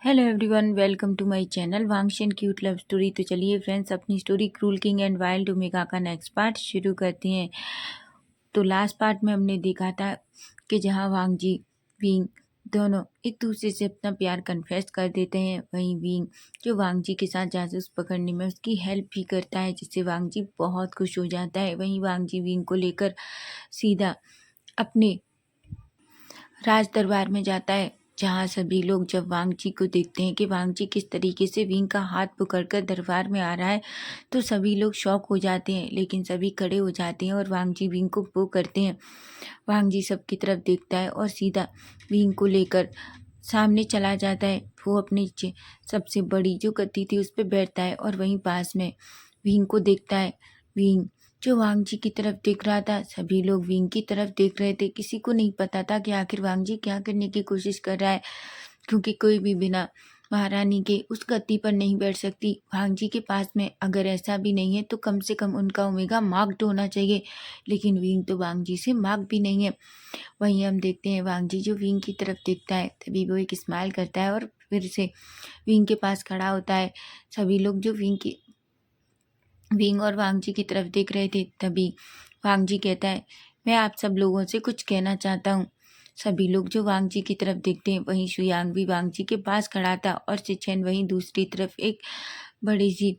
Hello everyone, welcome to my channel वांगशन cute love story. तो चलिए फ्रेंड्स, अपनी story cruel king and wild omega का next part शुरू करते हैं। तो लास्ट पार्ट में हमने देखा था कि जहां वांग जी विंग दोनों एक दूसरे से अपना प्यार कन्फेस कर देते हैं, वहीं विंग जो वांग जी के साथ जासूस पकड़ने में उसकी हेल्प भी करता है, जिससे वांग जी बहुत खुश हो जाता है। वहीं वांग जी विंग को लेकर सीधा अपने राज दरबार में जाता है, जहाँ सभी लोग जब वांग जी को देखते हैं कि वांग जी किस तरीके से विंग का हाथ पकड़कर दरबार में आ रहा है, तो सभी लोग शॉक हो जाते हैं। लेकिन सभी खड़े हो जाते हैं और वांग जी विंग को वो करते हैं। वांग जी सबकी तरफ देखता है और सीधा विंग को लेकर सामने चला जाता है। वो अपनी सबसे बड़ी जो गद्दी थी उस पर बैठता है और वहीं पास में विंग को देखता है। विंग जो वांग जी की तरफ देख रहा था, सभी लोग विंग की तरफ देख रहे थे। किसी को नहीं पता था कि आखिर वांग जी क्या करने की कोशिश कर रहा है, क्योंकि कोई भी बिना महारानी के उस गद्दी पर नहीं बैठ सकती। वांग जी के पास में अगर ऐसा भी नहीं है तो कम से कम उनका ओमेगा मार्क्ड होना चाहिए, लेकिन विंग तो वांग जी से मार्क भी नहीं है। वहीं हम देखते हैं वांग जी जो विंग की तरफ देखता है, तभी वो एक स्माइल करता है और फिर से विंग के पास खड़ा होता है। सभी लोग जो विंग और वांग जी की तरफ देख रहे थे, तभी वांग जी कहता है, मैं आप सब लोगों से कुछ कहना चाहता हूँ। सभी लोग जो वांग जी की तरफ देखते हैं, वहीं शुयांग भी वांग जी के पास खड़ा था और सिचेन वहीं दूसरी तरफ एक बड़ी सी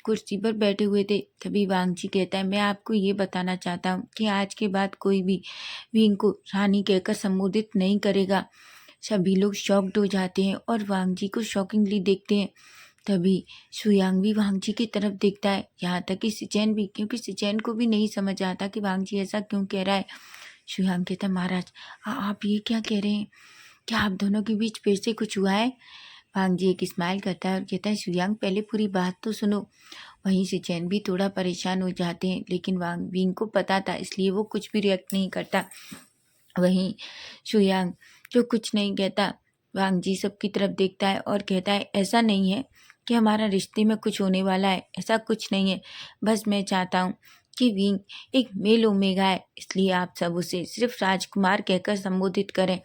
कुर्सी पर बैठे हुए थे। तभी वांग जी कहता है, मैं आपको ये बताना चाहता हूँ कि आज के बाद कोई भी विंग को रानी कहकर संबोधित नहीं करेगा। सभी लोग शॉक्ड हो जाते हैं और वांग जी को शॉकिंगली देखते हैं। तभी शुयांग भी वांग जी की तरफ देखता है, यहाँ तक कि सिचेन भी, क्योंकि सिचेन को भी नहीं समझ आता कि वांग जी ऐसा क्यों कह रहा है। शुयांग कहता है, महाराज आप ये क्या कह रहे हैं, क्या आप दोनों के बीच फिर से कुछ हुआ है? वांग जी एक स्माइल करता है और कहता है, शुयांग पहले पूरी बात तो सुनो। वहीं सिचेन भी थोड़ा परेशान हो जाते हैं, लेकिन वांग विंग को पता था, इसलिए वो कुछ भी रिएक्ट नहीं करता। वहीं शुयांग जो कुछ नहीं कहता, वांग जी सबकी तरफ देखता है और कहता है, ऐसा नहीं है कि हमारा रिश्ते में कुछ होने वाला है, ऐसा कुछ नहीं है। बस मैं चाहता हूँ कि विंग एक मेल ओमेगा है, इसलिए आप सब उसे सिर्फ राजकुमार कहकर संबोधित करें,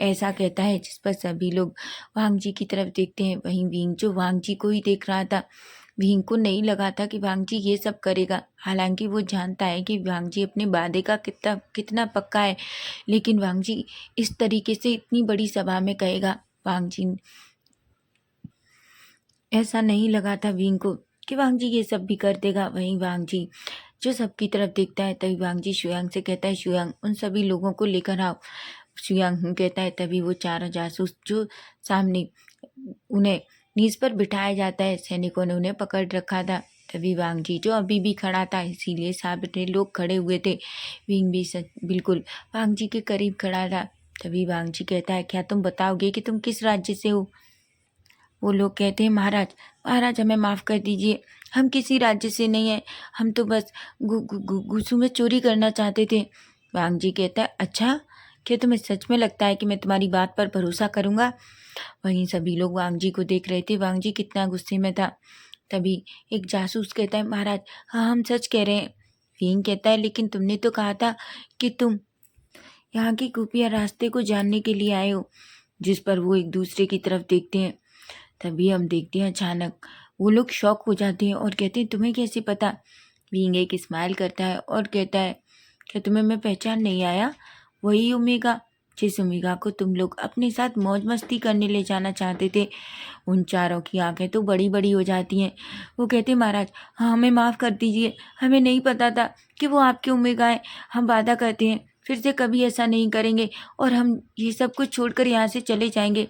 ऐसा कहता है। जिस पर सभी लोग वांग जी की तरफ देखते हैं। वहीं विंग जो वांग जी को ही देख रहा था, विंग को नहीं लगा था कि वांग जी ये सब करेगा। हालांकि वो जानता है कि वांग जी अपने वादे का कितना कितना पक्का है, लेकिन वांग जी इस तरीके से इतनी बड़ी सभा में कहेगा, वांग जी ऐसा नहीं लगा था विंग को कि वांग जी ये सब भी कर देगा। वहीं वांग जी जो सबकी तरफ देखता है, तभी वांग जी शुयांग से कहता है, शुयांग उन सभी लोगों को लेकर आओ। शुयांग कहता है। तभी वो चारों जासूस जो सामने उन्हें नीज पर बिठाया जाता है, सैनिकों ने उन्हें पकड़ रखा था। तभी वांग जी जो अभी भी खड़ा था, इसीलिए सारे लोग खड़े हुए थे। विंग भी बिल्कुल वांग जी के करीब खड़ा था। तभी वांग जी कहता है, क्या तुम बताओगे कि तुम किस राज्य से हो? वो लोग कहते हैं, महाराज महाराज हमें माफ़ कर दीजिए, हम किसी राज्य से नहीं है, हम तो बस गुसु में चोरी करना चाहते थे। वांग जी कहता है, अच्छा, क्या तुम्हें सच में लगता है कि मैं तुम्हारी बात पर भरोसा करूँगा? वहीं सभी लोग वांग जी को देख रहे थे, वांग जी कितना गुस्से में था। तभी एक जासूस कहता है, महाराज हाँ हम सच कह रहे हैं। विंग कहता है, लेकिन तुमने तो कहा था कि तुम यहाँ की खुफिया रास्ते को जानने के लिए आए हो। जिस पर वो एक दूसरे की तरफ देखते हैं। तभी हम देखते हैं अचानक वो लोग शॉक हो जाते हैं और कहते हैं, तुम्हें कैसे पता? विंग एक स्माइल करता है और कहता है, क्या तुम्हें मैं पहचान नहीं आया? वही ओमेगा, जिस ओमेगा को तुम लोग अपने साथ मौज मस्ती करने ले जाना चाहते थे। उन चारों की आंखें तो बड़ी बड़ी हो जाती हैं। वो कहते, महाराज हाँ हमें माफ़ कर दीजिए, हमें नहीं पता था कि वो आपके ओमेगा है। हम वादा करते हैं फिर से कभी ऐसा नहीं करेंगे और हम ये सब कुछ छोड़कर यहाँ से चले जाएंगे।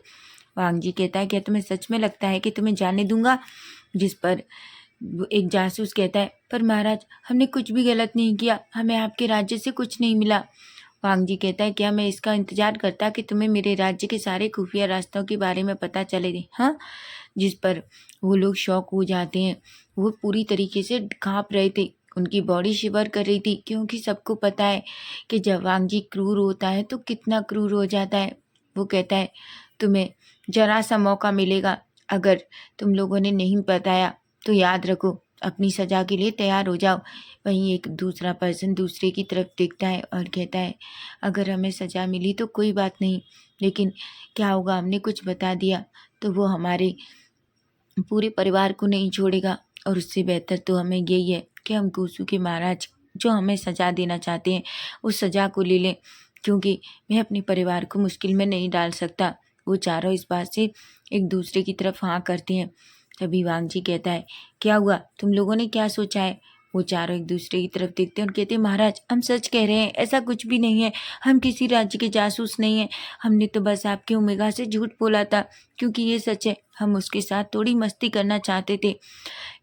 वांग जी कहता है, क्या तुम्हें सच में लगता है कि तुम्हें जाने दूंगा? जिस पर एक जासूस कहता है, पर महाराज हमने कुछ भी गलत नहीं किया, हमें आपके राज्य से कुछ नहीं मिला। वांग जी कहता है, क्या मैं इसका इंतजार करता कि तुम्हें मेरे राज्य के सारे खुफिया रास्तों के बारे में पता चले? हाँ। जिस पर वो लोग शॉक हो जाते हैं। वो पूरी तरीके से कांप रहे थे, उनकी बॉडी शिवर कर रही थी, क्योंकि सबको पता है कि जब वांग जी क्रूर होता है तो कितना क्रूर हो जाता है। वो कहता है, तुम्हें जरा सा मौका मिलेगा, अगर तुम लोगों ने नहीं बताया तो याद रखो, अपनी सजा के लिए तैयार हो जाओ। वहीं एक दूसरा पर्सन दूसरे की तरफ देखता है और कहता है, अगर हमें सजा मिली तो कोई बात नहीं, लेकिन क्या होगा, हमने कुछ बता दिया तो वो हमारे पूरे परिवार को नहीं छोड़ेगा। और उससे बेहतर तो हमें यही है कि हम गुस्सू के महाराज जो हमें सज़ा देना चाहते हैं उस सज़ा को ले लें, क्योंकि मैं अपने परिवार को मुश्किल में नहीं डाल सकता। वो चारों इस बात से एक दूसरे की तरफ हाँ करते हैं। तभी वांगजी कहता है, क्या हुआ, तुम लोगों ने क्या सोचा है? वो चारों एक दूसरे की तरफ देखते हैं और कहते हैं, महाराज हम सच कह रहे हैं, ऐसा कुछ भी नहीं है, हम किसी राज्य के जासूस नहीं हैं, हमने तो बस आपके ओमेगा से झूठ बोला था, क्योंकि ये सच है, हम उसके साथ थोड़ी मस्ती करना चाहते थे।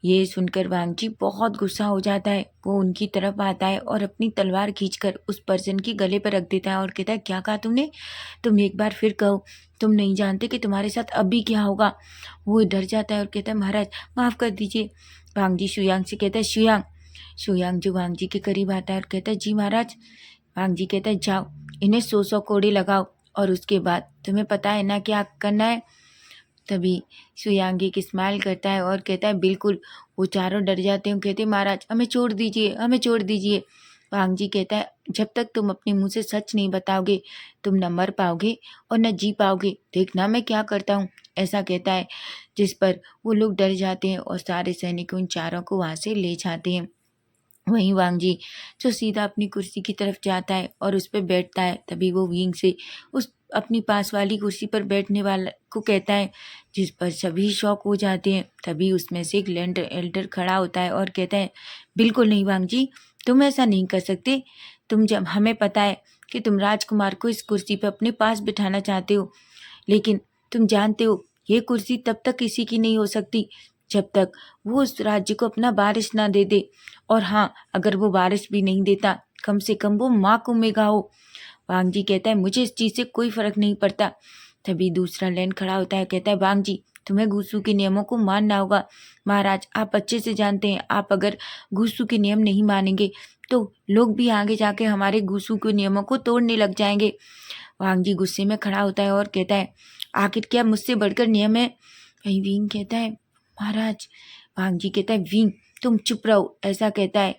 ये सुनकर वांगजी बहुत गुस्सा हो जाता है। वो उनकी तरफ आता है और अपनी तलवार खींचकर उस पर्सन के गले पर रख देता है और कहता है, क्या कहा तुमने? तुम एक बार फिर कहो, तुम नहीं जानते कि तुम्हारे साथ अभी क्या होगा। वो डर जाता है और कहता है, महाराज माफ़ कर दीजिए। वांगजी शुयांग से कहता है, शुयांग। शुयांग जो वांगजी के करीब आता है और कहता है, जी महाराज। वांगजी कहता है, जाओ इन्हें 100 कोड़े लगाओ और उसके बाद तुम्हें पता है ना क्या करना है। तभी शुयांग एक स्माइल करता है और कहता है, बिल्कुल। वो चारों डर जाते हैं, कहते हैं, महाराज हमें छोड़ दीजिए, हमें छोड़ दीजिए। वांगजी कहता है, जब तक तुम अपने मुंह से सच नहीं बताओगे तुम न मर पाओगे और न जी पाओगे, देखना मैं क्या करता हूँ। ऐसा कहता है, जिस पर वो लोग डर जाते हैं और सारे सैनिक उन चारों को वहाँ से ले जाते हैं। वहीं वांगजी जो सीधा अपनी कुर्सी की तरफ जाता है और उस पर बैठता है, तभी वो विंग से उस अपनी पास वाली कुर्सी पर बैठने वाला को कहता है, जिस पर सभी शौक हो जाते हैं। तभी उसमें से एक लैंड एल्डर खड़ा होता है और कहता है, बिल्कुल नहीं वांगजी, तुम ऐसा नहीं कर सकते। तुम जब हमें पता है कि तुम राजकुमार को इस कुर्सी पर अपने पास बिठाना चाहते हो, लेकिन तुम जानते हो ये कुर्सी तब तक किसी की नहीं हो सकती जब तक वो उस राज्य को अपना वारिस ना दे दे। और हाँ, अगर वो वारिस भी नहीं देता, कम से कम वो माँ को मेगा हो। वांगजी कहता है, मुझे इस चीज़ से कोई फर्क नहीं पड़ता। तभी दूसरा लैंड खड़ा होता है, कहता है, वांगजी तुम्हें घुसू के नियमों को मानना होगा। महाराज आप अच्छे से जानते हैं, आप अगर घुसू के नियम नहीं मानेंगे तो लोग भी आगे जाके हमारे घुसू के नियमों को तोड़ने लग जाएंगे। वांगजी गुस्से में खड़ा होता है और कहता है, आखिर क्या मुझसे बढ़कर नियम है? वही विंग कहता है, महाराज। वांगजी कहता है, विंग तुम चुप रहो, ऐसा कहता है।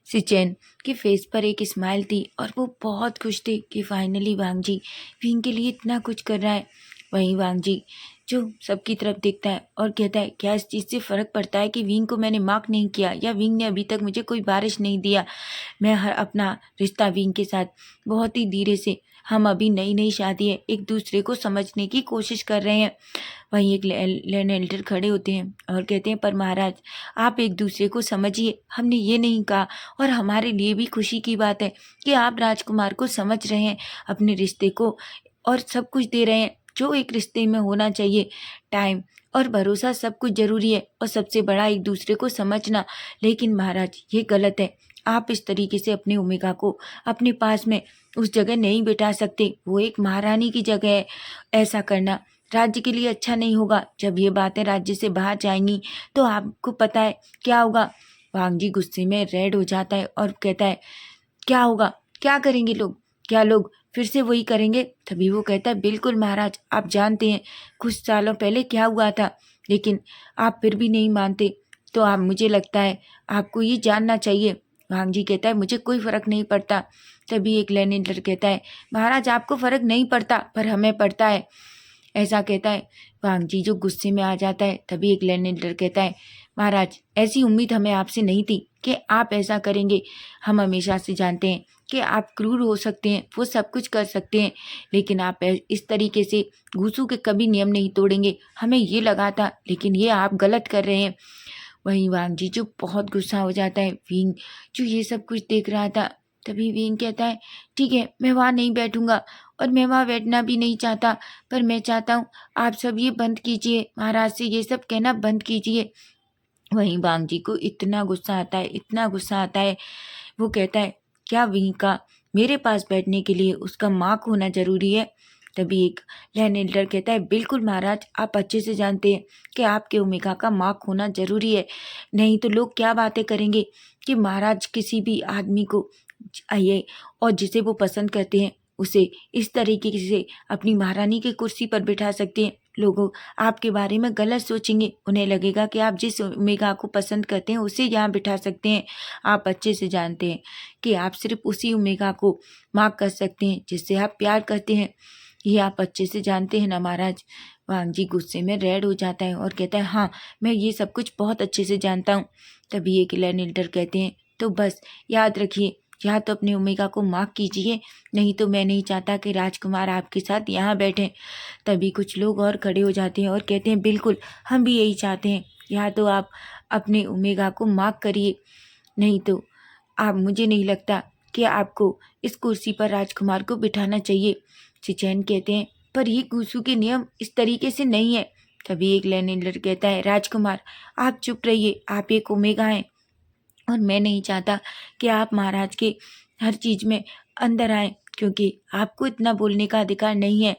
सिचेन के फेस पर एक स्माइल थी और वो बहुत खुश थे कि फाइनली वांगजी विंग के लिए इतना कुछ कर रहा है। वहीं वांगजी जो सबकी तरफ देखता है और कहता है, क्या इस चीज़ से फ़र्क पड़ता है कि विंग को मैंने मार्क नहीं किया या विंग ने अभी तक मुझे कोई बारिश नहीं दिया। मैं हर अपना रिश्ता विंग के साथ बहुत ही धीरे से, हम अभी नई नई शादी है, एक दूसरे को समझने की कोशिश कर रहे हैं। वहीं एक लैंड एल्डर खड़े होते हैं और कहते हैं, पर महाराज आप एक दूसरे को समझिए, हमने ये नहीं कहा। और हमारे लिए भी खुशी की बात है कि आप राजकुमार को समझ रहे हैं, अपने रिश्ते को और सब कुछ दे रहे हैं जो एक रिश्ते में होना चाहिए। टाइम और भरोसा सब कुछ ज़रूरी है और सबसे बड़ा एक दूसरे को समझना। लेकिन महाराज ये गलत है, आप इस तरीके से अपने ओमेगा को अपने पास में उस जगह नहीं बिठा सकते, वो एक महारानी की जगह है। ऐसा करना राज्य के लिए अच्छा नहीं होगा। जब ये बातें राज्य से बाहर जाएंगी तो आपको पता है क्या होगा। वांगजी गुस्से में रेड हो जाता है और कहता है, क्या होगा, क्या करेंगे लोग, क्या लोग फिर से वही करेंगे? तभी वो कहता है, बिल्कुल महाराज, आप जानते हैं कुछ सालों पहले क्या हुआ था, लेकिन आप फिर भी नहीं मानते, तो आप, मुझे लगता है आपको ये जानना चाहिए। वांगजी कहता है, मुझे कोई फ़र्क नहीं पड़ता। तभी एक लैनिडर कहता है, महाराज आपको फ़र्क नहीं पड़ता पर हमें पड़ता है, ऐसा कहता है। वांगजी जो गुस्से में आ जाता है। तभी एक लैनिडर कहता है, महाराज ऐसी उम्मीद हमें आपसे नहीं थी कि आप ऐसा करेंगे। हम हमेशा से जानते हैं कि आप क्रूर हो सकते हैं, वो सब कुछ कर सकते हैं, लेकिन आप इस तरीके से घुसू के कभी नियम नहीं तोड़ेंगे। हमें ये लगा था, लेकिन ये आप गलत कर रहे हैं। वहीं वांगजी जो बहुत गुस्सा हो जाता है। विंग जो ये सब कुछ देख रहा था। तभी विंग कहता है, ठीक है मैं वहाँ नहीं बैठूंगा और मैं वहाँ बैठना भी नहीं चाहता, पर मैं चाहता हूँ आप सब ये बंद कीजिए, महाराज से ये सब कहना बंद कीजिए। वहीं वांगजी को इतना गुस्सा आता है, इतना गुस्सा आता है। वो कहता है, क्या विंग का मेरे पास बैठने के लिए उसका मार्क होना जरूरी है? तभी एक लैंड एल्डर कहता है, बिल्कुल महाराज, आप अच्छे से जानते हैं कि आपके ओमेगा का मार्क होना जरूरी है, नहीं तो लोग क्या बातें करेंगे कि महाराज किसी भी आदमी को आइए और जिसे वो पसंद करते हैं उसे इस तरीके से अपनी महारानी की कुर्सी पर बिठा सकते हैं। लोगों आपके बारे में गलत सोचेंगे, उन्हें लगेगा कि आप जिस ओमेगा को पसंद करते हैं उसे यहाँ बिठा सकते हैं। आप अच्छे से जानते हैं कि आप सिर्फ उसी ओमेगा को मार्क कर सकते हैं जिससे आप प्यार करते हैं। ये आप अच्छे से जानते हैं ना महाराज। वांग जी गुस्से में रेड हो जाता है और कहता है, हाँ मैं ये सब कुछ बहुत अच्छे से जानता हूँ। तभी एक एलियन कहते हैं, तो बस याद रखिए, या तो अपने ओमेगा को माफ़ कीजिए, नहीं तो मैं नहीं चाहता कि राजकुमार आपके साथ यहाँ बैठें। तभी कुछ लोग और खड़े हो जाते हैं और कहते हैं, बिल्कुल हम भी यही चाहते हैं, या तो आप अपने ओमेगा को माफ़ करिए, नहीं तो आप, मुझे नहीं लगता कि आपको इस कुर्सी पर राजकुमार को बिठाना चाहिए। शिचैन कहते हैं, पर ये गुसू के नियम इस तरीके से नहीं है। तभी एक लैनिलर कहता है, राजकुमार आप चुप रहिए, आप एक ओमेगा हैं और मैं नहीं चाहता कि आप महाराज के हर चीज़ में अंदर आए, क्योंकि आपको इतना बोलने का अधिकार नहीं है।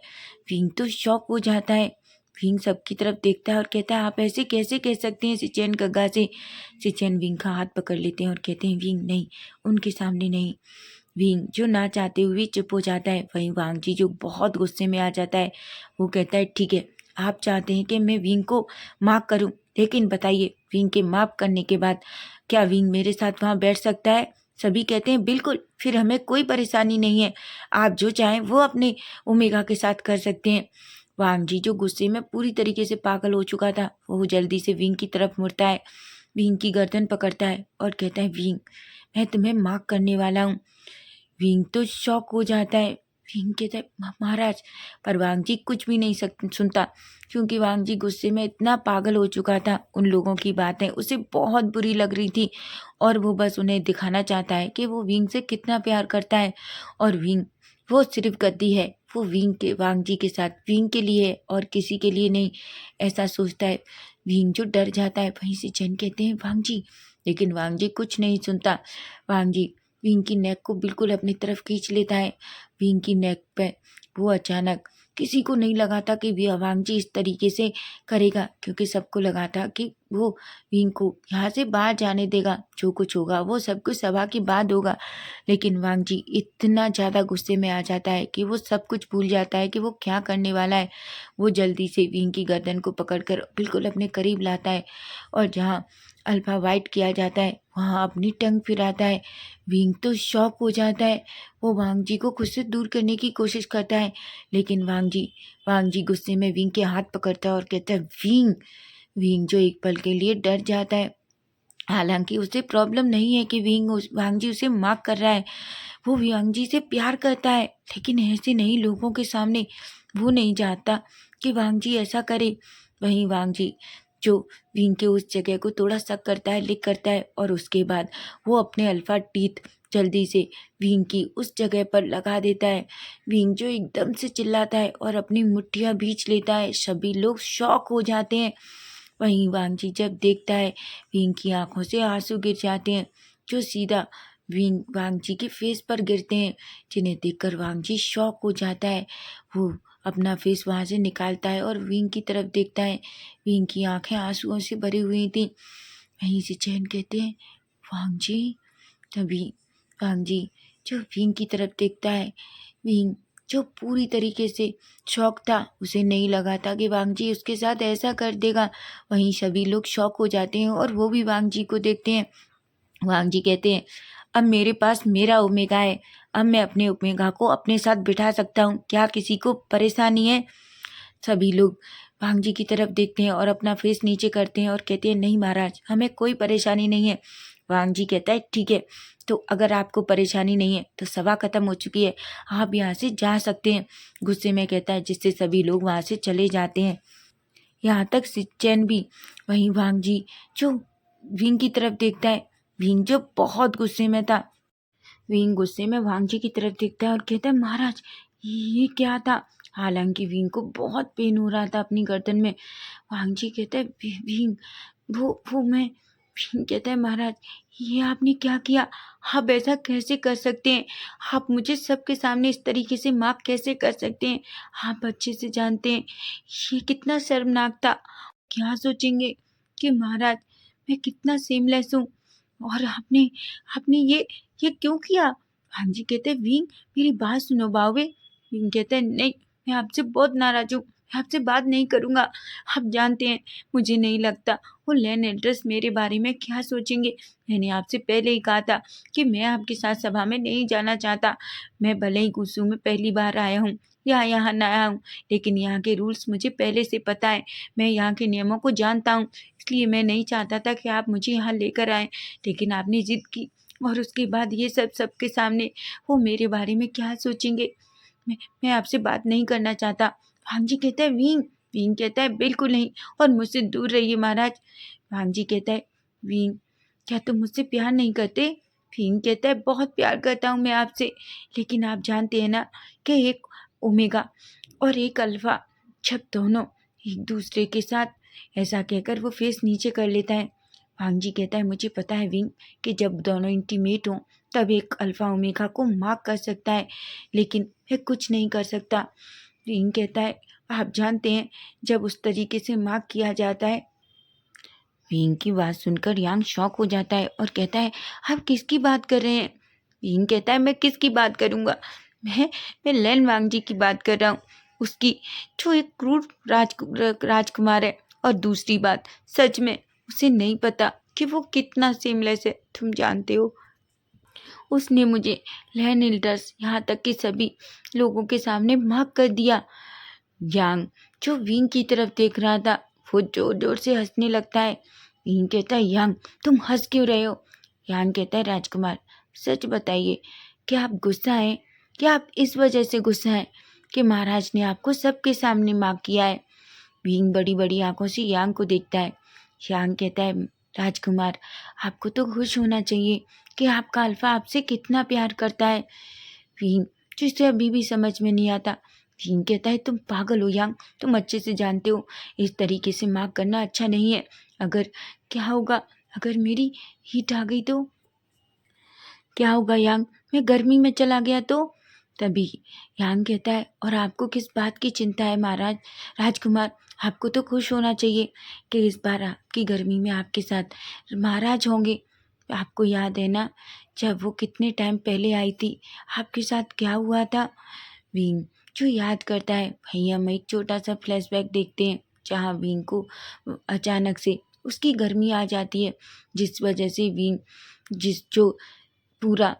विंग तो शॉक हो जाता है। विंग सबकी तरफ देखता है और कहता है, आप ऐसे कैसे कह सकते हैं शिचैन गग्गा से। शिचैन विंग का हाथ पकड़ लेते हैं और कहते हैं, विंग नहीं, उनके सामने नहीं। विंग जो ना चाहते हुए चुप हो जाता है। वहीं वांग जी जो बहुत गुस्से में आ जाता है, वो कहता है, ठीक है आप चाहते हैं कि मैं विंग को माफ़ करूं, लेकिन बताइए विंग के माफ़ करने के बाद क्या विंग मेरे साथ वहाँ बैठ सकता है। सभी कहते हैं, बिल्कुल, फिर हमें कोई परेशानी नहीं है, आप जो चाहें वो अपने ओमेगा के साथ कर सकते हैं। वांग जी जो गुस्से में पूरी तरीके से पागल हो चुका था, वो जल्दी से विंग की तरफ मुड़ता है, विंग की गर्दन पकड़ता है और कहता है, विंग मैं तुम्हें माफ़ करने वाला हूँ। विंग तो शॉक हो जाता है। विंग कहता है, महाराज, पर वांग जी कुछ भी नहीं सुनता, क्योंकि वांग जी गुस्से में इतना पागल हो चुका था। उन लोगों की बातें उसे बहुत बुरी लग रही थी और वो बस उन्हें दिखाना चाहता है कि वो विंग से कितना प्यार करता है। और विंग, वो सिर्फ गद्दी है, वो विंग के, वांग जी के साथ विंग के लिए है और किसी के लिए नहीं, ऐसा सोचता है। विंग जो डर जाता है। वहीं से जन कहते हैं, वांग जी, लेकिन वांग जी कुछ नहीं सुनता। वांग जी विंग की नेक को बिल्कुल अपनी तरफ खींच लेता है। विंग की नेक पे वो अचानक, किसी को नहीं लगा था कि वांग जी इस तरीके से करेगा, क्योंकि सबको लगा था कि वो विंग को यहाँ से बाहर जाने देगा, जो कुछ होगा वो सब कुछ सभा के बाद होगा। लेकिन वांग जी इतना ज़्यादा गुस्से में आ जाता है कि वो सब कुछ भूल जाता है कि वो क्या करने वाला है। वो जल्दी से विंग की गर्दन को पकड़कर बिल्कुल अपने करीब लाता है और जहाँ अल्फा वाइट किया जाता है वहाँ अपनी टंग फिराता है। विंग तो शॉक हो जाता है। वो वांग जी को खुद से दूर करने की कोशिश करता है, लेकिन वांग जी गुस्से में विंग के हाथ पकड़ता है और कहता है, विंग। विंग जो एक पल के लिए डर जाता है। हालांकि उसे प्रॉब्लम नहीं है कि वांग जी उसे माफ कर रहा है, वो वांग जी से प्यार करता है, लेकिन ऐसे नहीं लोगों के सामने। वो नहीं चाहता कि वांग जी ऐसा करे। वहीं वांग जी जो विंग के उस जगह को थोड़ा शक करता है, लिक करता है और उसके बाद वो अपने अल्फा टीथ जल्दी से विंग की उस जगह पर लगा देता है। विंग जो एकदम से चिल्लाता है और अपनी मुट्ठियां भींच लेता है। सभी लोग शॉक हो जाते हैं। वहीं वांग जी जब देखता है, विंग की आंखों से आंसू गिर जाते हैं, जो सीधा वांग जी के फेस पर गिरते हैं, जिन्हें देखकर वांग जी शॉक हो जाता है। वो अपना फेस वहाँ से निकालता है और विंग की तरफ देखता है। विंग की आंखें आंसुओं से भरी हुई थी। वहीं से चैन कहते हैं, वांग जी। तभी वांग जी जो विंग की तरफ देखता है, विंग जो पूरी तरीके से शॉक था, उसे नहीं लगा था कि वांग जी उसके साथ ऐसा कर देगा। वहीं सभी लोग शॉक हो जाते हैं और वो भी वांग जी को देखते हैं। वांग जी कहते हैं, अब मेरे पास मेरा ओमेगा है, अब मैं अपने ओमेगा को अपने साथ बिठा सकता हूँ, क्या किसी को परेशानी है। सभी लोग वांग जी की तरफ देखते हैं और अपना फेस नीचे करते हैं और कहते हैं, नहीं महाराज, हमें कोई परेशानी नहीं है। वांग जी कहता है, ठीक है, तो अगर आपको परेशानी नहीं है तो सभा खत्म हो चुकी है, आप यहाँ से जा सकते हैं। गुस्से में कहता है, जिससे सभी लोग वहाँ से चले जाते हैं, यहाँ तक चैन भी। वहीं वांग जी जो विंग की तरफ देखता है, विंग जो बहुत गुस्से में था, विंग गुस्से में वांग जी की तरफ देखता है और कहता है, महाराज ये क्या था। हालांकि विंग को बहुत पेन हो रहा था अपनी गर्दन में। वांग जी कहता है, विंग, वो मैं। विंग कहता है, महाराज ये आपने क्या किया, आप ऐसा कैसे कर सकते हैं, आप मुझे सबके सामने इस तरीके से माफ कैसे कर सकते हैं। आप अच्छे से जानते हैं ये कितना शर्मनाक था। क्या सोचेंगे कि महाराज मैं कितना सेमलेस हूँ, और आपने आपने ये क्यों किया। हाँ जी कहते हैं, विंग मेरी बात सुनो बावे। विंग कहते हैं, नहीं, मैं आपसे बहुत नाराज हूँ, आपसे बात नहीं करूँगा। आप जानते हैं मुझे नहीं लगता वो लैंड एड्रेस मेरे बारे में क्या सोचेंगे। मैंने आपसे पहले ही कहा था कि मैं आपके साथ सभा में नहीं जाना चाहता। मैं भले ही गुस्सू में पहली बार आया हूँ या यहाँ नया हूँ, लेकिन यहाँ के रूल्स मुझे पहले से पता है। मैं यहाँ के नियमों को जानता हूँ, इसलिए मैं नहीं चाहता था कि आप मुझे यहाँ लेकर आएँ, लेकिन आपने ज़िद की और उसके बाद ये सब सबके सामने वो मेरे बारे में क्या सोचेंगे। मैं आपसे बात नहीं करना चाहता। भांग जी कहता है विंग। विंग कहता है बिल्कुल नहीं और मुझसे दूर रहिए महाराज। भांग जी कहता है विंग क्या तुम मुझसे प्यार नहीं करते। विंग कहता है बहुत प्यार करता हूँ मैं आपसे, लेकिन आप जानते हैं ना कि एक ओमेगा और एक अल्फा जब दोनों एक दूसरे के साथ, ऐसा कहकर वो फेस नीचे कर लेता है। भांग जी कहता है मुझे पता है विंग कि जब दोनों इंटीमेट हों तब एक अल्फा ओमेगा को मार्क कर सकता है, लेकिन मैं कुछ नहीं कर सकता। विंग कहता है आप जानते हैं जब उस तरीके से मार्क किया जाता है। विंग की बात सुनकर यांग शॉक हो जाता है और कहता है आप किसकी बात कर रहे हैं। विंग कहता है मैं किसकी बात करूँगा, मैं लैन वांग जी की बात कर रहा हूँ, उसकी जो एक क्रूर राजकुमार है। और दूसरी बात, सच में उसे नहीं पता कि वो कितना सेमलेस है। तुम जानते हो उसने मुझे लैन एल्डर्स यहाँ तक कि सभी लोगों के सामने माफ कर दिया। यांग जो विंग की तरफ देख रहा था वो जोर जोर से हंसने लगता है। विंग कहता है यांग तुम हंस क्यों रहे हो। यांग कहता है राजकुमार सच बताइए, क्या आप गुस्सा हैं? क्या आप इस वजह से गुस्सा हैं कि महाराज ने आपको सबके सामने माफ किया है। विंग बड़ी बड़ी आंखों से यांग को देखता है। यांग कहता है राजकुमार आपको तो खुश होना चाहिए कि आपका अल्फा आपसे कितना प्यार करता है। विंग जिसे अभी भी समझ में नहीं आता। विंग कहता है तुम पागल हो यांग, तुम अच्छे से जानते हो इस तरीके से मार्क करना अच्छा नहीं है। अगर क्या होगा अगर मेरी हीट आ गई तो क्या होगा यांग, मैं गर्मी में चला गया तो। तभी यांग कहता है और आपको किस बात की चिंता है महाराज। राजकुमार आपको तो खुश होना चाहिए कि इस बार आपकी गर्मी में आपके साथ महाराज होंगे। आपको याद है ना जब वो कितने टाइम पहले आई थी, आपके साथ क्या हुआ था। विंग जो याद करता है, वहीं हम एक छोटा सा फ्लैशबैक देखते हैं जहाँ विंग को अचानक से उसकी गर्मी आ जाती है, जिस वजह से विंग जिस जो पूरा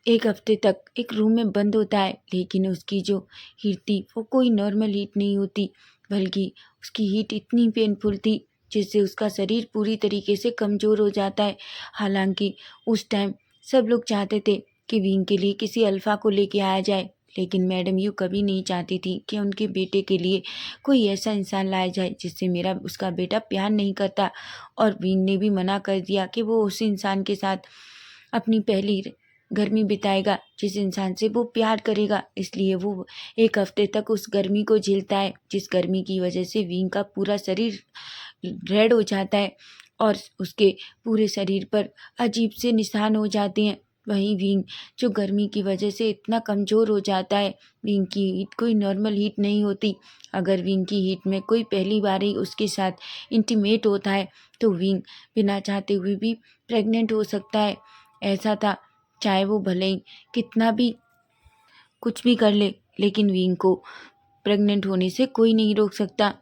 एक हफ्ते तक एक रूम में बंद होता है, लेकिन उसकी जो हीट थी वो कोई नॉर्मल हीट नहीं होती, बल्कि उसकी हीट इतनी पेनफुल थी जिससे उसका शरीर पूरी तरीके से कमज़ोर हो जाता है। हालांकि उस टाइम सब लोग चाहते थे कि विंग के लिए किसी अल्फ़ा को लेके आया जाए, लेकिन मैडम यू कभी नहीं चाहती थी कि उनके बेटे के लिए कोई ऐसा इंसान लाया जाए जिससे उसका बेटा प्यार नहीं करता। और विंग ने भी मना कर दिया कि वो उस इंसान के साथ अपनी पहली गर्मी बिताएगा जिस इंसान से वो प्यार करेगा। इसलिए वो एक हफ्ते तक उस गर्मी को झेलता है, जिस गर्मी की वजह से विंग का पूरा शरीर रेड हो जाता है और उसके पूरे शरीर पर अजीब से निशान हो जाते हैं। वहीं विंग जो गर्मी की वजह से इतना कमज़ोर हो जाता है, विंग की हीट कोई नॉर्मल हीट नहीं होती। अगर विंग की हीट में कोई पहली बार ही उसके साथ इंटीमेट होता है तो विंग बिना चाहते हुए भी प्रेग्नेंट हो सकता है। ऐसा था, चाहे वो भले ही कितना भी कुछ भी कर ले, लेकिन विंग को प्रेग्नेंट होने से कोई नहीं रोक सकता।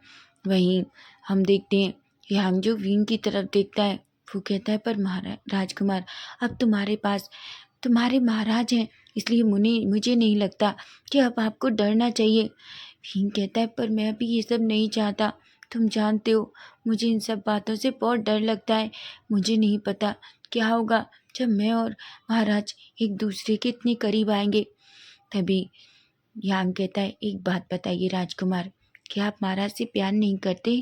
वहीं हम देखते हैं कि हम जो विंग की तरफ देखता है वो कहता है पर महाराज राजकुमार अब तुम्हारे पास तुम्हारे महाराज हैं, इसलिए मुझे नहीं लगता कि अब आपको डरना चाहिए। विंग कहता है पर मैं भी ये सब नहीं चाहता, तुम जानते हो मुझे इन सब बातों से बहुत डर लगता है। मुझे नहीं पता क्या होगा जब मैं और महाराज एक दूसरे के इतने करीब आएंगे। तभी यांग कहता है एक बात बताइए राजकुमार, क्या आप महाराज से प्यार नहीं करते।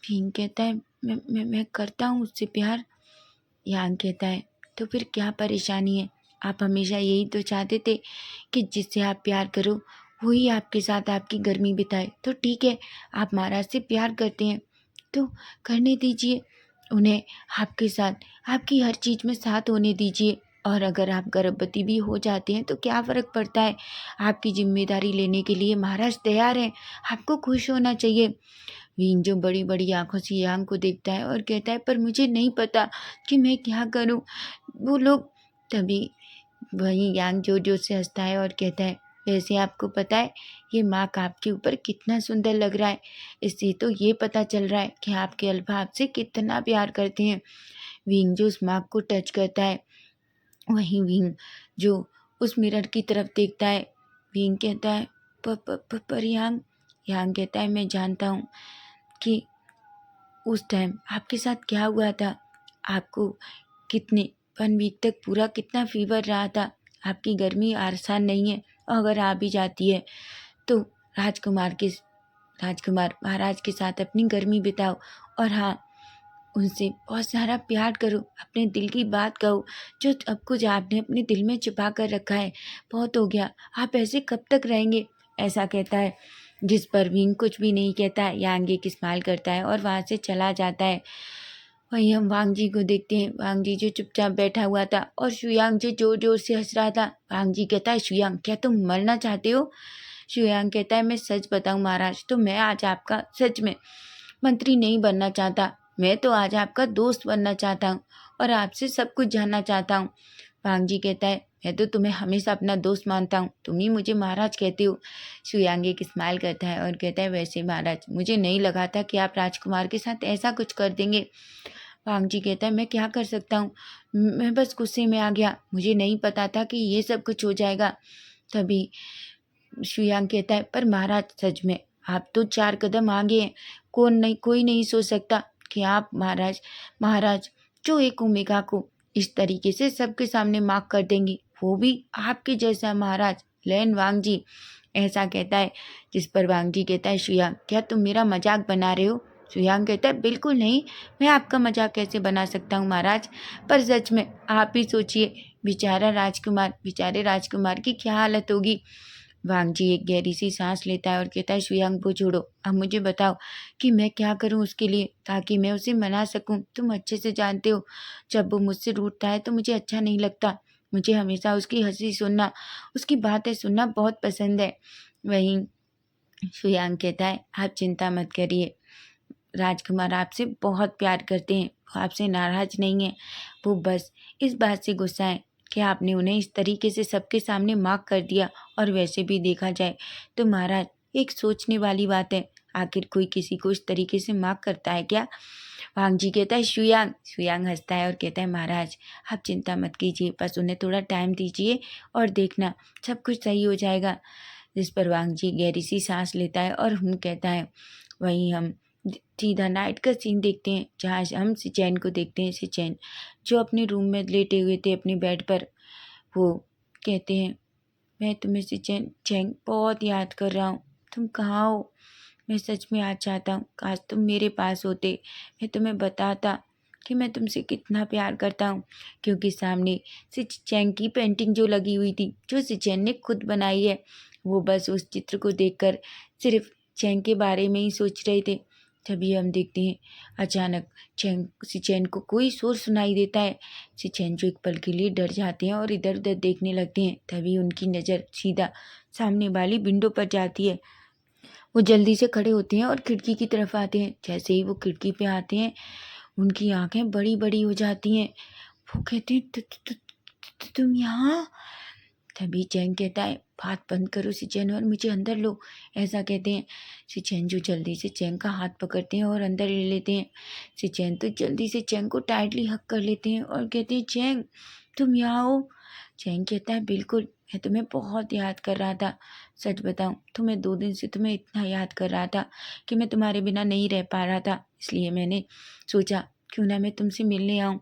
भीम कहता है मैं करता हूँ उससे प्यार। यांग कहता है तो फिर क्या परेशानी है, आप हमेशा यही तो चाहते थे कि जिससे आप प्यार करो वही आपके साथ आपकी गर्मी बिताए। तो ठीक है, आप महाराज से प्यार करते हैं तो करने दीजिए, उन्हें आपके साथ आपकी हर चीज़ में साथ होने दीजिए। और अगर आप गर्भवती भी हो जाते हैं तो क्या फ़र्क पड़ता है, आपकी जिम्मेदारी लेने के लिए महाराज तैयार हैं, आपको खुश होना चाहिए। वीन जो बड़ी बड़ी आंखों से यांग को देखता है और कहता है पर मुझे नहीं पता कि मैं क्या करूं, वो लोग। तभी वहीं यांग जोर जोर से हंसता है और कहता है वैसे आपको पता है ये मार्क आपके ऊपर कितना सुंदर लग रहा है। इससे तो ये पता चल रहा है कि आपके अल्फा आपसे कितना प्यार करते हैं। विंग जो उस मार्क को टच करता है, वहीं विंग जो उस मिरर की तरफ देखता है। विंग कहता है पर यांग। यांग कहता है मैं जानता हूँ कि उस टाइम आपके साथ क्या हुआ था। आपको कितने 1 वीक तक पूरा कितना फीवर रहा था। आपकी गर्मी आसान नहीं है, और अगर आ भी जाती है तो राजकुमार महाराज के साथ अपनी गर्मी बिताओ, और हाँ, उनसे बहुत सारा प्यार करो, अपने दिल की बात कहो, जो अब कुछ आपने अपने दिल में छुपा कर रखा है। बहुत हो गया, आप ऐसे कब तक रहेंगे, ऐसा कहता है। जिस पर विंग कुछ भी नहीं कहता है, यांग एक स्माइल करता है और वहाँ से चला जाता है। वहीं हम वांग जी को देखते हैं। वांग जी जो चुपचाप बैठा हुआ था और शुयांग जो जोर जोर से हंस रहा था। वांग जी कहता है शुयांग क्या तुम मरना चाहते हो। शुयांग कहता है मैं सच बताऊं महाराज, तो मैं आज आपका सच में मंत्री नहीं बनना चाहता। मैं तो आज आपका दोस्त बनना चाहता हूँ और आपसे सब कुछ जानना चाहता हूँ। वांग जी कहता है मैं तो तुम्हें हमेशा अपना दोस्त मानता हूँ, तुम ही मुझे महाराज कहते हो। शुयांग एक स्माइल करता है और कहता है वैसे महाराज, मुझे नहीं लगा था कि आप राजकुमार के साथ ऐसा कुछ कर देंगे। वांग जी कहता है मैं क्या कर सकता हूँ, मैं बस गुस्से में आ गया, मुझे नहीं पता था कि ये सब कुछ हो जाएगा। तभी शुयांग कहता है पर महाराज सच में आप तो 4 कदम आगे हैं। कोई नहीं सोच सकता कि आप महाराज जो एक ओमेगा को इस तरीके से सबके सामने मार्क कर देंगी, वो भी आपके जैसा महाराज लैन वांग जी। ऐसा कहता है। जिस पर वांग जी कहता है शुयांग क्या तुम मेरा मजाक बना रहे हो। शुयांग कहता है बिल्कुल नहीं, मैं आपका मजाक कैसे बना सकता हूँ महाराज, पर सच में आप ही सोचिए, बेचारे राजकुमार की क्या हालत होगी। वांग जी एक गहरी सी सांस लेता है और कहता है शुयांग वो छोड़ो, अब मुझे बताओ कि मैं क्या करूं उसके लिए, ताकि मैं उसे मना सकूं। तुम अच्छे से जानते हो जब वो मुझसे रूठता है तो मुझे अच्छा नहीं लगता। मुझे हमेशा उसकी हंसी सुनना, उसकी बातें सुनना बहुत पसंद है। वहीं शुयांग कहता है आप चिंता मत करिए, राजकुमार आपसे बहुत प्यार करते हैं, वो आपसे नाराज नहीं है। वो बस इस बात से गुस्सा है कि आपने उन्हें इस तरीके से सबके सामने मार्क कर दिया। और वैसे भी देखा जाए तो महाराज एक सोचने वाली बात है, आखिर कोई किसी को इस तरीके से मार्क करता है क्या। वांग जी कहता है शुयांग हंसता है और कहता है महाराज आप चिंता मत कीजिए, बस उन्हें थोड़ा टाइम दीजिए और देखना सब कुछ सही हो जाएगा। जिस पर वांग जी गहरी सी सांस लेता है और कहता है। वहीं हम सीधा नाइट का सीन देखते हैं, जहाँ हम सिचैन को देखते हैं। सिचैन जो अपने रूम में लेटे हुए थे अपने बेड पर, वो कहते हैं मैं तुम्हें सिचैन चैंग बहुत याद कर रहा हूँ, तुम कहाँ हो। मैं सच में आज चाहता हूँ काश तुम मेरे पास होते, मैं तुम्हें बताता कि मैं तुमसे कितना प्यार करता हूँ। क्योंकि सामने सिचैन की पेंटिंग जो लगी हुई थी, जो सिचैन ने खुद बनाई है, वो बस उस चित्र को देखकर सिर्फ चैंग के बारे में ही सोच रहे थे। तभी हम देखते हैं अचानक सिचैन को कोई शोर सुनाई देता है। सिचैन जो एक पल के लिए डर जाते हैं और इधर उधर देखने लगते हैं। तभी उनकी नज़र सीधा सामने वाली विंडो पर जाती है। वो जल्दी से खड़े होते हैं और खिड़की की तरफ आते हैं। जैसे ही वो खिड़की पे आते हैं, उनकी आंखें बड़ी बड़ी हो जाती हैं। वो कहते हैं तुम यहाँ। तभी चैंग कहता है बात बंद करो सिचैन और मुझे अंदर लो, ऐसा कहते हैं। सिचैन जो जल्दी से चैंग का हाथ पकड़ते हैं और अंदर ले लेते हैं। सिचैन तो जल्दी से चैंग को टाइटली हक कर लेते हैं और कहते हैं चैंग तुम यहाँ हो। चैंग कहता है बिल्कुल, मैं तुम्हें बहुत याद कर रहा था। सच बताऊं तो मैं 2 दिन से तुम्हें इतना याद कर रहा था कि मैं तुम्हारे बिना नहीं रह पा रहा था, इसलिए मैंने सोचा क्यों ना मैं तुमसे मिलने आऊँ।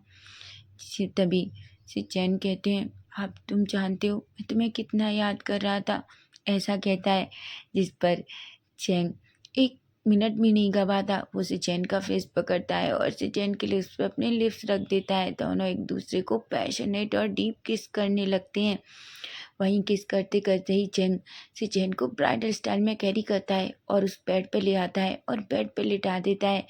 तभी सिचैन कहते हैं आप तुम जानते हो मैं तुम्हें कितना याद कर रहा था, ऐसा कहता है। जिस पर चैंग 1 मिनट भी नहीं गवाता, वो सिचैन का फेस पकड़ता है और सिचैन के लिप्स पे अपने लिप्स रख देता है। दोनों एक दूसरे को पैशनेट और डीप किस करने लगते हैं। वहीं किस करते करते ही चैंग सिचैन को ब्राइडल स्टाइल में कैरी करता है और उस बेड पे ले आता है और बेड पे लिटा देता है।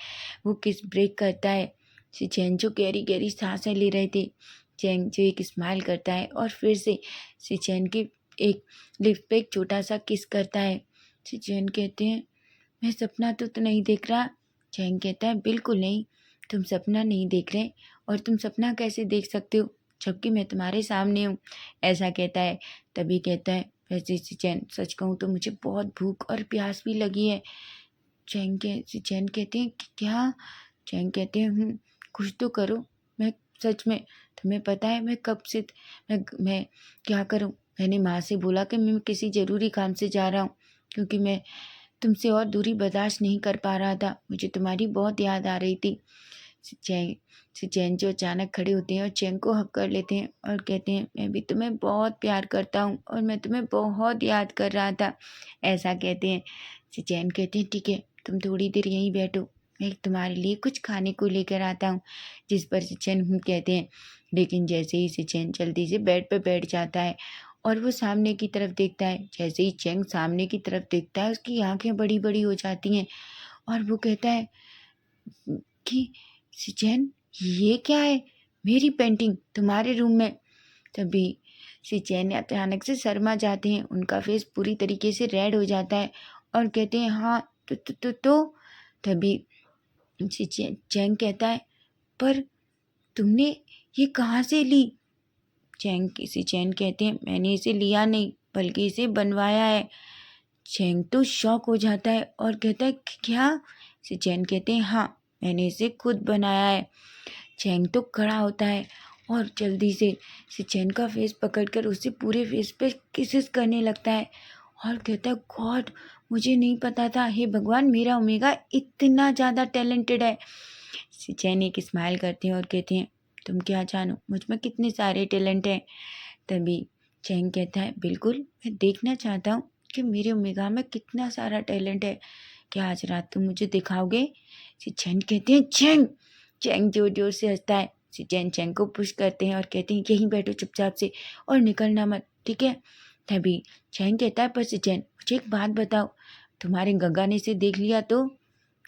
वो किस ब्रेक करता है। सिचैन जो गहरी गहरी सांसें ले रहे थे, चैंग जो एक स्माइल करता है और फिर से सिचैन की एक लिप्स पे एक छोटा सा किस करता है। सिचैन कहते हैं मैं सपना तो नहीं देख रहा। चैंग कहता है बिल्कुल नहीं, तुम सपना नहीं देख रहे, और तुम सपना कैसे देख सकते हो जबकि मैं तुम्हारे सामने हूँ, ऐसा कहता है। तभी कहता है वैसे चैन सच कहूँ तो मुझे बहुत भूख और प्यास भी लगी है। चैन कहते हैं कि क्या? चैन कहते हैं कुछ तो करो। मैं सच में तुम्हें पता है मैं कब से मैं क्या करूं? मैंने माँ से बोला कि मैं किसी ज़रूरी काम से जा रहा हूँ, क्योंकि मैं तुमसे और दूरी बर्दाश्त नहीं कर पा रहा था। मुझे तुम्हारी बहुत याद आ रही थी। चैन जो अचानक खड़े होते हैं और चैन को हक कर लेते हैं और कहते हैं मैं भी तुम्हें बहुत प्यार करता हूँ और मैं तुम्हें बहुत याद कर रहा था, ऐसा कहते हैं। चैन कहते हैं ठीक है, तुम थोड़ी देर यहीं बैठो, मैं तुम्हारे लिए कुछ खाने को लेकर आता हूँ। जिस पर चैन कहते हैं, लेकिन जैसे ही चैन जल्दी से बेड पर बैठ जाता है और वो सामने की तरफ देखता है। जैसे ही चैन सामने की तरफ देखता है उसकी आंखें बड़ी बड़ी हो जाती हैं और वो कहता है कि चैन ये क्या है? मेरी पेंटिंग तुम्हारे रूम में। तभी चैन अचानक से शर्मा जाते हैं, उनका फेस पूरी तरीके से रेड हो जाता है और कहते हैं हाँ तो तभी चैन कहता है पर तुमने ये कहाँ से ली? चैन कहते हैं मैंने इसे लिया नहीं बल्कि इसे बनवाया है। चैन तो शॉक हो जाता है और कहता है क्या? चैन कहते हैं हाँ, मैंने इसे खुद बनाया है। चैन तो खड़ा होता है और जल्दी से चैन का फेस पकड़कर उसे पूरे फेस पे किसेस करने लगता है और कहता है गॉड, मुझे नहीं पता था, हे भगवान मेरा ओमेगा इतना ज़्यादा टैलेंटेड है। चैन एक स्माइल करते हैं और कहते हैं तुम क्या जानो मुझ में कितने सारे टैलेंट हैं। तभी चैन कहता है बिल्कुल, मैं देखना चाहता हूँ कि मेरे ओमेगा में कितना सारा टैलेंट है। क्या आज रात तुम मुझे दिखाओगे? चैन कहते हैं चैन। चैन जोर जोर से हंसता है। चैन को पुश करते हैं और कहते हैं यहीं बैठो चुपचाप से और निकलना मत, ठीक है? तभी चैन कहता है पर चैन मुझे एक बात बताओ, तुम्हारे गंगा ने इसे देख लिया तो?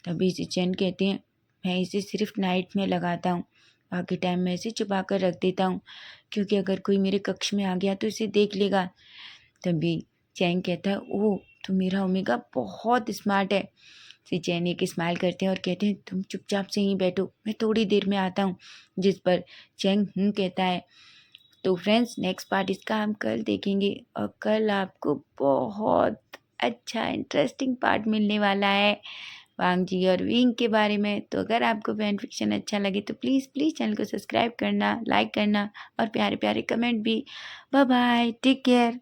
तभी चैन कहते हैं मैं इसे सिर्फ नाइट में लगाता हूँ, बाकी टाइम मैं इसे छुपा कर रख देता हूँ, क्योंकि अगर कोई मेरे कक्ष में आ गया तो इसे देख लेगा। तभी चैन कहता है ओह, तो मेरा ओमेगा बहुत स्मार्ट है। चैन एक स्माइल करते हैं और कहते हैं तुम चुपचाप से ही बैठो, मैं थोड़ी देर में आता हूँ। जिस पर चैन कहता है। तो फ्रेंड्स नेक्स्ट पार्ट इसका हम कल देखेंगे और कल आपको बहुत अच्छा इंटरेस्टिंग पार्ट मिलने वाला है वांग जी और विंग के बारे में। तो अगर आपको फैन फिक्शन अच्छा लगे तो प्लीज़ प्लीज़ चैनल को सब्सक्राइब करना, लाइक करना और प्यारे प्यारे कमेंट भी। Bye bye, take care.